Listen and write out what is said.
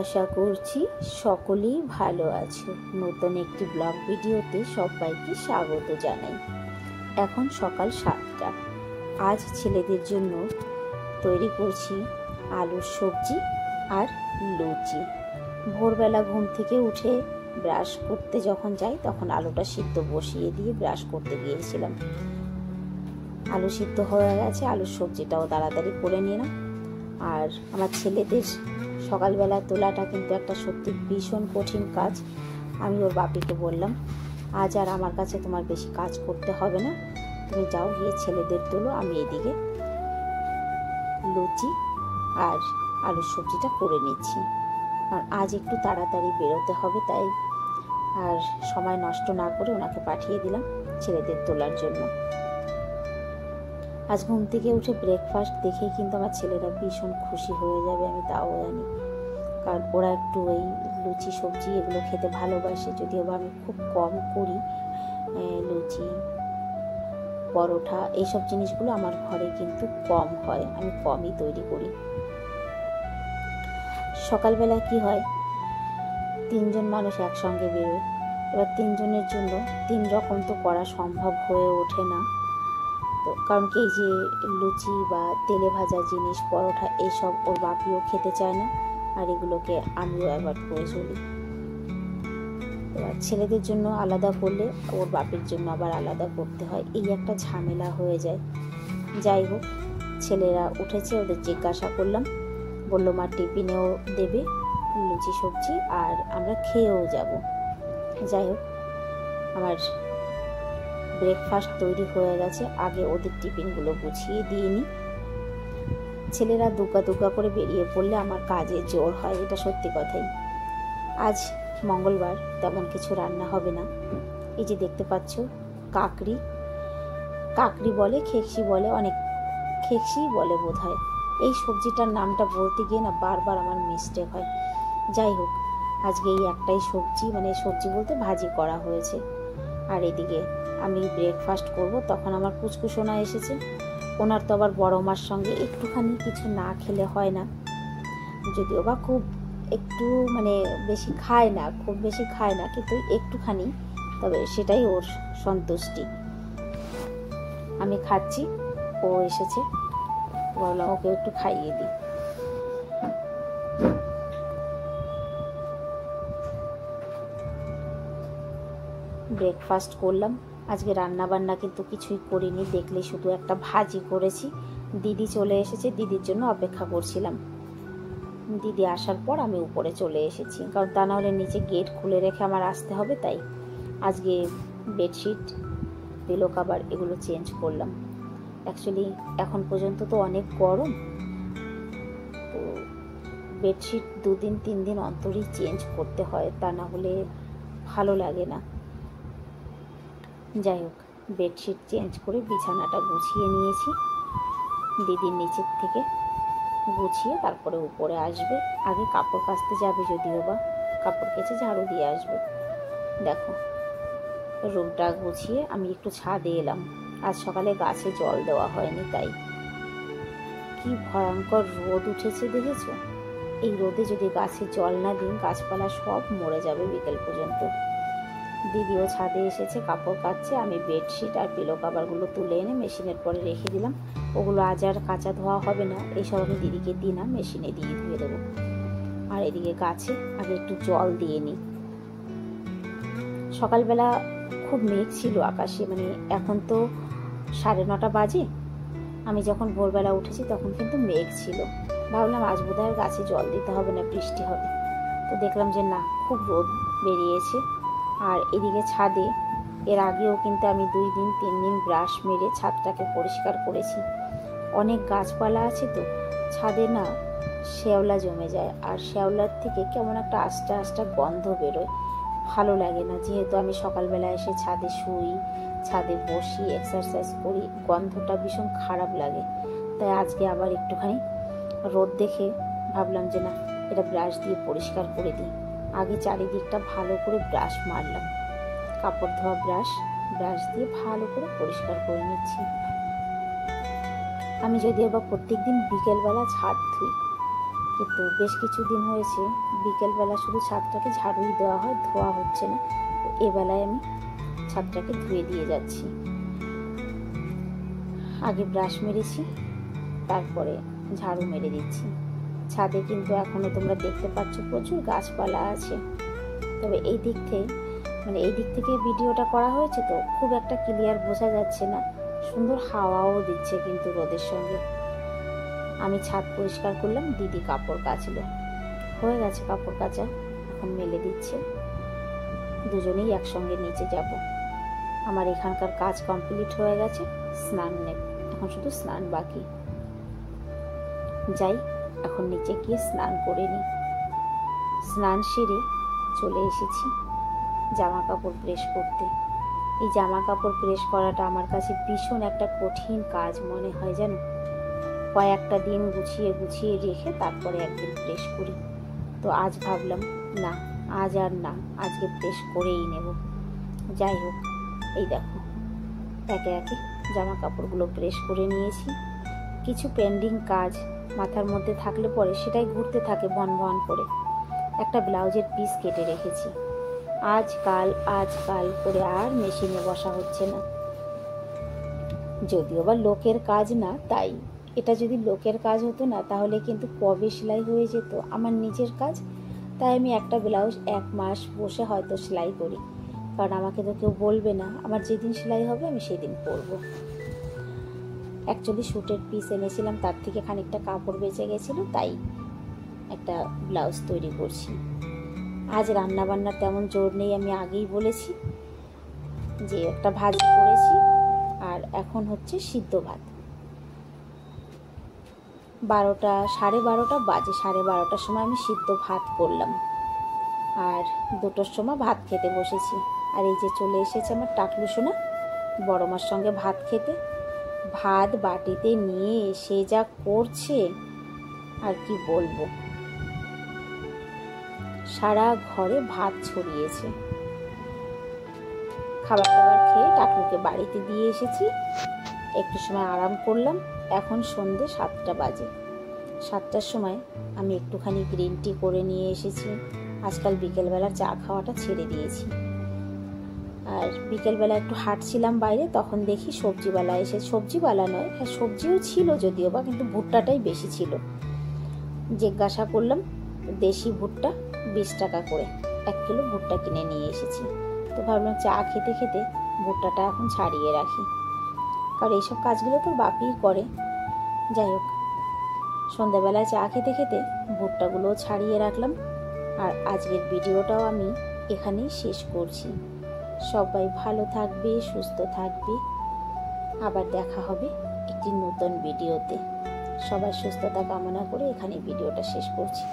আশা করছি সকলেই ভালো আছো। নতুন একটি ব্লগ ভিডিওতে সবাইকে স্বাগত জানাই। এখন সকাল 7টা। আজ ছেলেদের জন্য তৈরি করছি আলুর সবজি আর লুচি। ভোরবেলা ঘুম থেকে উঠে ব্রাশ করতে যখন যাই তখন আলুটা সিদ্ধ বসিয়ে দিয়ে ব্রাশ করতে গিয়েছিলাম। আলু সিদ্ধ হয়ে গেছে, আলুর সবজিটাও তাড়াতাড়ি করে নিলাম। আর আমার ছেলেদের সকালবেলা তোলাটা কিন্তু একটা সত্যি ভীষণ কঠিন কাজ। আমি ওর বাপিকে বললাম, আজ আর আমার কাছে তোমার বেশি কাজ করতে হবে না, তুমি যাও গিয়ে ছেলেদের তোলো, আমি এদিকে লুচি আর আলুর সবজিটা করে নিচ্ছি। আর আজ একটু তাড়াতাড়ি বেরোতে হবে, তাই আর সময় নষ্ট না করে ওনাকে পাঠিয়ে দিলাম ছেলেদের তোলার জন্য। আজ ঘুম থেকে উঠে ব্রেকফাস্ট দেখেই কিন্তু আমার ছেলেরা ভীষণ খুশি হয়ে যাবে, আমি তাও জানি। কারণ ওরা একটু ওই লুচি সবজি এগুলো খেতে ভালোবাসে, যদিও বা আমি খুব কম করি। লুচি পরোটা এইসব জিনিসগুলো আমার ঘরে কিন্তু কম হয়, আমি কমই তৈরি করি। সকালবেলা কি হয়, 3জন মানুষ একসঙ্গে বেরোয়। এবার 3জনের জন্য 3 রকম তো করা সম্ভব হয়ে ওঠে না। তো কারণ কি, এই যে লুচি বা তেলে ভাজা জিনিস, পরোটা, এইসব ওর বাপিও খেতে চায় না, আর এগুলোকে আমিও অ্যাভয়েড করে চলি। এবার ছেলেদের জন্য আলাদা করলে ওর বাপির জন্য আবার আলাদা করতে হয়, এই একটা ঝামেলা হয়ে যায়। যাই হোক, ছেলেরা উঠেছে, ওদের জিজ্ঞাসা করলাম, বললো মা টিফিনেও দেবে লুচি সবজি আর আমরা খেয়েও যাব। যাই হোক, আমার ব্রেকফাস্ট তৈরি হয়ে গেছে, আগে ওদের টিফিনগুলো গুছিয়ে দিয়ে নিই। ছেলেরা দুগ্গা দুগ্গা করে বেরিয়ে পড়লে আমার কাজে জোর হয়, এটা সত্যি কথাই। আজ মঙ্গলবার, তেমন কিছু রান্না হবে না। এই যে দেখতে পাচ্ছ, কাকড়ি বলে, খেকসি বলে, অনেক খেকসিই বলে বোধ হয়। এই সবজিটার নামটা বলতে গিয়ে না বারবার আমার মিস্টেক হয়। যাই হোক, আজকে এই একটাই সবজি, মানে সবজি বলতে ভাজি করা হয়েছে। আর এদিকে আমি ব্রেকফাস্ট করব, তখন আমার পুচকুসোনা এসেছে। ওনার তো আবার বড় মার সঙ্গে একটুখানি কিছু না খেলে হয় না, যদিও বা খুব একটু মানে বেশি খায় না, খুব বেশি খায় না, কিন্তু একটুখানি, তবে সেটাই ওর সন্তুষ্টি। আমি খাচ্ছি, ও এসেছে, বললাম ওকে একটু খাইয়ে দিই। ব্রেকফাস্ট করলাম। আজকে রান্না বান্না কিন্তু কিছুই করিনি, দেখলে শুধু একটা ভাজি করেছি। দিদি চলে এসেছে, দিদির জন্য অপেক্ষা করছিলাম। দিদি আসার পর আমি উপরে চলে এসেছি, কারণ তা নাহলে নিচে গেট খুলে রেখে আমার আসতে হবে। তাই আজকে বেডশিট, পিলো কভার এগুলো চেঞ্জ করলাম। অ্যাকচুয়ালি এখন পর্যন্ত তো অনেক গরম, তো বেডশিট 2 দিন 3 দিন অন্তরই চেঞ্জ করতে হয়, তা না হলে ভালো লাগে না। যাই হোক, বেডশিট চেঞ্জ করে বিছানাটা গুছিয়ে নিয়েছি। দিদির নিচের থেকে গুছিয়ে তারপরে উপরে আসবে। আগে কাপড় কাচতে যাবে, যদিও বা কাপড় কেচে ঝাড়ু দিয়ে আসবে। দেখো, রুমটা গুছিয়ে আমি একটু ছাদে এলাম। আজ সকালে গাছে জল দেওয়া হয়নি, তাই। কি ভয়ঙ্কর রোদ উঠেছে দেখেছো? এই রোদে যদি গাছে জল না দিন, গাছপালা সব মরে যাবে বিকেল পর্যন্ত। দিদিও ছাদে এসেছে, কাপড় কাচছে। আমি বেডশিট আর পিলো কভারগুলো তুলে এনে মেশিনের পরে রেখে দিলাম। ওগুলো আজ আর কাঁচা ধোয়া হবে না, এইসব আমি দিদিকে দিই না, মেশিনে দিয়ে ধুয়ে দেবো। আর এদিকে গাছে আগে একটু জল দিয়ে নিই। সকালবেলা খুব মেঘ ছিল আকাশে, মানে এখন তো 9:30 বাজে। আমি যখন ভোরবেলা উঠেছি তখন কিন্তু মেঘ ছিল। ভাবলাম আজ বোধহয় গাছে জল দিতে হবে না, বৃষ্টি হবে। তো দেখলাম যে না, খুব রোদ বেরিয়েছে। আর এদিকে ছাদে এর আগেও কিন্তু আমি 2 দিন 3 দিন ব্রাশ মেরে ছাদটাকে পরিষ্কার করেছি। অনেক গাছপালা আছে তো ছাদে, না শ্যাওলা জমে যায়, আর শ্যাওলার থেকে কেমন একটা আস্টা আস্টা গন্ধ বেরোয়, ভালো লাগে না। যেহেতু আমি সকালবেলা এসে ছাদে শুই, ছাদে বসি, এক্সারসাইজ করি, গন্ধটা ভীষণ খারাপ লাগে। তাই আজকে আবার একটুখানি রোদ দেখে ভাবলাম যে না, এটা ব্রাশ দিয়ে পরিষ্কার করে দিই। আগে চারিদিকটা ভালো করে ব্রাশ মারলাম, কাপড় ধোয়া ব্রাশ দিয়ে ভালো করে পরিষ্কার করে নিচ্ছি। আমি যদি আবার প্রত্যেকদিন বিকেলবেলা ছাদ ধুই, কিন্তু বেশ কিছুদিন হয়েছে বিকেলবেলা শুধু ছাদটাকে ঝাড়ুই দেওয়া হয়, ধোয়া হচ্ছে না। তো এবেলায় আমি ছাদটাকে ধুয়ে দিয়ে যাচ্ছি। আগে ব্রাশ মেরেছি, তারপরে ঝাড়ু মেরে দিচ্ছি। ছাদে কিন্তু এখনো তোমরা দেখতে পাচ্ছ প্রচুর গাছপালা আছে, তবে এই দিক থেকে ভিডিওটা করা হয়েছে তো খুব একটা ক্লিয়ার বোঝা যাচ্ছে না। সুন্দর হাওয়াও দিচ্ছে কিন্তু রোদের সঙ্গে। আমি ছাদ পরিষ্কার করলাম, দিদি কাপড় কাচলো। হয়ে গেছে কাপড় কাচা, এখন মেলে দিচ্ছে। দুজনেই একসঙ্গে নিচে যাব। আমার এখানকার কাজ কমপ্লিট হয়ে গেছে, স্নান নেই, এখন শুধু স্নান বাকি। যাই এখন নিচে গিয়ে স্নান করে নিই। স্নান সেরে চলে এসেছি জামা কাপড় প্রেস করতে। এই জামা কাপড় প্রেস করাটা আমার কাছে ভীষণ একটা কঠিন কাজ মনে হয় জানো। কয়েকটা দিন গুছিয়ে রেখে তারপরে একদিন প্রেস করি। তো আজ ভাবলাম না, আজ আর না, আজকে প্রেস করেই নেব। যাই হোক, এই দেখো একে একে জামা কাপড়গুলো প্রেস করে নিয়েছি। কিছু পেন্ডিং কাজ মাথার মধ্যে থাকলে পরে সেটাই ঘুরতে থাকে বন বন করে। একটা ব্লাউজের পিস কেটে রেখেছি, আজ কাল করে আর মেশিনে বসা হচ্ছে না। যদিও বা লোকের কাজ না, তাই এটা যদি লোকের কাজ হতো না তাহলে কিন্তু কবে সেলাই হয়ে যেত। আমার নিজের কাজ, তাই আমি একটা ব্লাউজ 1 মাস বসে হয়তো সেলাই করি, কারণ আমাকে তো কেউ বলবে না। আমার যেদিন সেলাই হবে আমি সেদিন করবো। অ্যাকচুয়ালি স্যুটের পিস এনেছিলাম, তার থেকে খানিকটা কাপড় বেঁচে গেছিলো, তাই একটা ব্লাউজ তৈরি করছি। আজ রান্নাবান্নার তেমন জোর নেই, আমি আগেই বলেছি যে একটা ভাজি করেছি আর এখন হচ্ছে সিদ্ধ ভাত। 12টা বাজে, 12:30টার সময় আমি সিদ্ধ ভাত করলাম আর 2টোর সময় ভাত খেতে বসেছি। আর এই যে চলে এসেছে আমার টাকলু সোনা বড় মার সঙ্গে ভাত খেতে। ভাত বাটিতে নিয়ে এসে যা করছে আর কি বলবো, সারা ঘরে ভাত ছড়িয়েছে। খাবার দাবার খেয়ে টাকলুকে বাড়িতে দিয়ে এসেছি, একটু সময় আরাম করলাম। এখন সন্ধে 7টা বাজে। 7টার সময় আমি একটুখানি গ্রিন টি করে নিয়ে এসেছি। আজকাল বিকেলবেলা চা খাওয়াটা ছেড়ে দিয়েছি। আর বিকেলবেলা একটু হাঁটছিলাম বাইরে, তখন দেখি সবজিওয়ালা এসে, সবজিওয়ালা নয়, হ্যাঁ সবজিও ছিল যদিও বা, কিন্তু ভুট্টাটাই বেশি ছিল। জিজ্ঞাসা করলাম, দেশি ভুট্টা 20 টাকা করে 1 কিলো ভুট্টা কিনে নিয়ে এসেছি। তো ভাবলাম চা খেতে খেতে ভুট্টাটা এখন ছাড়িয়ে রাখি, কারণ এইসব কাজগুলো তো বাপিই করে। যাই হোক, সন্ধ্যাবেলায় চা খেতে খেতে ভুট্টাগুলোও ছাড়িয়ে রাখলাম। আর আজকের ভিডিওটাও আমি এখানেই শেষ করছি। সবাই ভালো থাকবে, সুস্থ থাকবে, আবার দেখা হবে একটি নতুন ভিডিওতে। সবার সুস্থতা কামনা করে এখানে ভিডিওটা শেষ করছি।